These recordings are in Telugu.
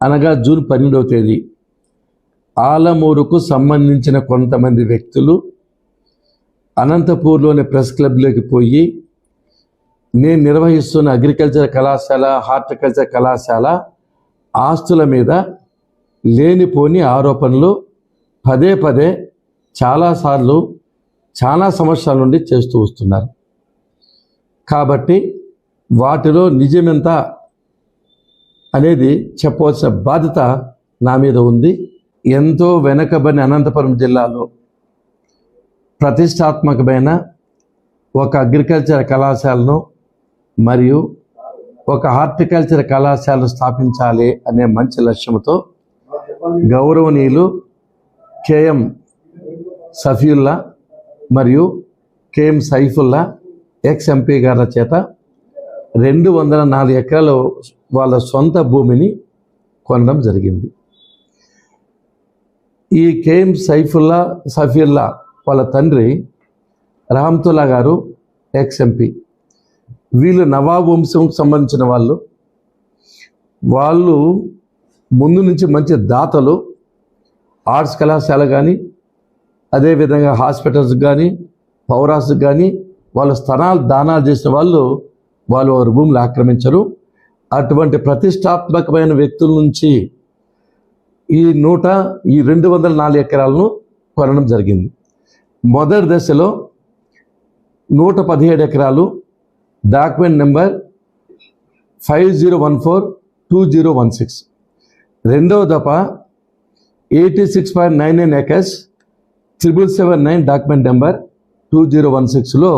అనగా జూన్ 12వ తేదీ ఆలమూరుకు సంబంధించిన కొంతమంది వ్యక్తులు అనంతపూర్లోని ప్రెస్ క్లబ్లోకి పోయి నేను నిర్వహిస్తున్న అగ్రికల్చర్ కళాశాల, హార్టికల్చర్ కళాశాల ఆస్తుల మీద లేనిపోని ఆరోపణలు పదే పదే చాలాసార్లు చాలా సంవత్సరాల నుండి చేస్తూ వస్తున్నారు. కాబట్టి వాటిలో నిజమెంత అనేది చెప్పవలసిన బాధ్యత నా మీద ఉంది. ఎంతో వెనకబడిన అనంతపురం జిల్లాలో ప్రతిష్టాత్మకమైన ఒక అగ్రికల్చర్ కళాశాలను మరియు ఒక హార్టికల్చర్ కళాశాలను స్థాపించాలి అనే మంచి లక్ష్యంతో గౌరవనీయులు కేఎం సఫీయుల్లా మరియు కేఎం సైఫుల్లా ఎక్స్-ఎంపీ గారి చేత 204 ఎకరాలు వాళ్ళ సొంత భూమిని కొనడం జరిగింది. ఈ కేఎం సఫీయుల్లా వాళ్ళ తండ్రి రహమతుల్లా గారు ఎక్స్-ఎంపీ. వీళ్ళు నవాబ్ వంశంకు సంబంధించిన వాళ్ళు ముందు నుంచి మంచి దాతలు. ఆర్ట్స్ కళాశాల కానీ, అదేవిధంగా హాస్పిటల్స్ కానీ, పౌరాస్కి కానీ వాళ్ళు స్థలాలు దానాలు చేసిన వాళ్ళు వారి భూములు ఆక్రమించరు. అటువంటి ప్రతిష్టాత్మకమైన వ్యక్తుల నుంచి ఈ 204 ఎకరాలను కొనడం జరిగింది. మొదటి దశలో 117 ఎకరాలు డాక్యుమెంట్ నెంబర్ 50142016, రెండవ దఫ 86.99 ఎకర్స్ 7779 డాక్యుమెంట్ నెంబర్ 2016లో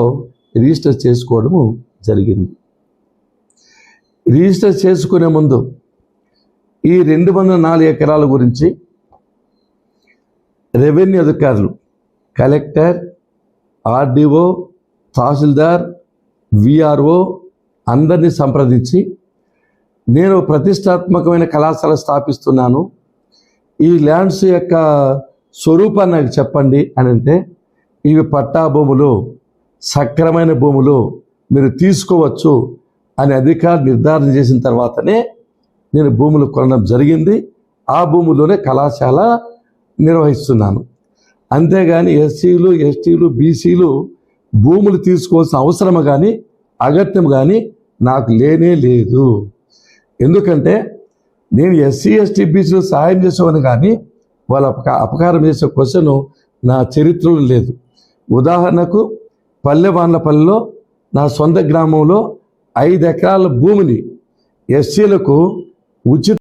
రిజిస్టర్ చేసుకోవడము జరిగింది. రిజిస్టర్ చేసుకునే ముందు ఈ 204 ఎకరాల గురించి రెవెన్యూ అధికారులు, కలెక్టర్, ఆర్డీఓ, తహసీల్దార్, విఆర్ఓ అందరినీ సంప్రదించి నేను ప్రతిష్టాత్మకమైన కళాశాల స్థాపిస్తున్నాను, ఈ ల్యాండ్స్ యొక్క స్వరూపాన్ని నాకు చెప్పండి అని అంటే, ఇవి పట్టా భూములు, సక్రమైన భూములు, మీరు తీసుకోవచ్చు అని అధికారులు నిర్ధారణ చేసిన తర్వాతనే నేను భూములు కొనడం జరిగింది. ఆ భూముల్లోనే కళాశాల నిర్వహిస్తున్నాను. అంతేగాని ఎస్సీలు, ఎస్టీలు, బీసీలు భూములు తీసుకోవాల్సిన అవసరం కానీ అగత్యం కానీ నాకు లేనే లేదు. ఎందుకంటే నేను ఎస్సీ, ఎస్టీ, బీసీలు సహాయం చేసేవాని కానీ వాళ్ళ అపకారం చేసే క్వశ్చన్ నా చరిత్రలో లేదు. ఉదాహరణకు పల్లెవాన్లపల్లిలో నా సొంత గ్రామంలో 5 ఎకరాల భూమిని ఎస్సీలకు ఉచిత